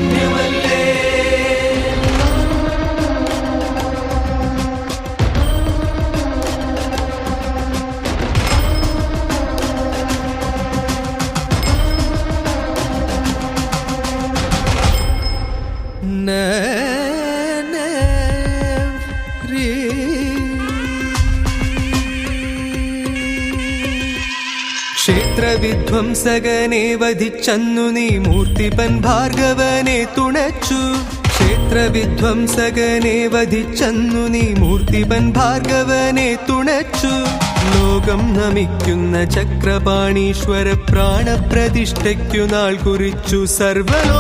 പുണ്യമല്ലേ. ക്ഷേത്രവിധ്വംസകനെ വധിച്ചന്നു നീ മൂർത്തിപൻ ഭാർഗവനെ തുണച്ചു. ക്ഷേത്രവിധ്വംസകനെ വധിച്ചന്നു നീ മൂർത്തിപൻ ഭാർഗവനെ തുണച്ചു. ലോകം നമിക്കുന്ന ചക്രപാണീശ്വര പ്രാണപ്രതിഷ്ഠയ്ക്കു നാൾ കുറിച്ചു. സർവ്വ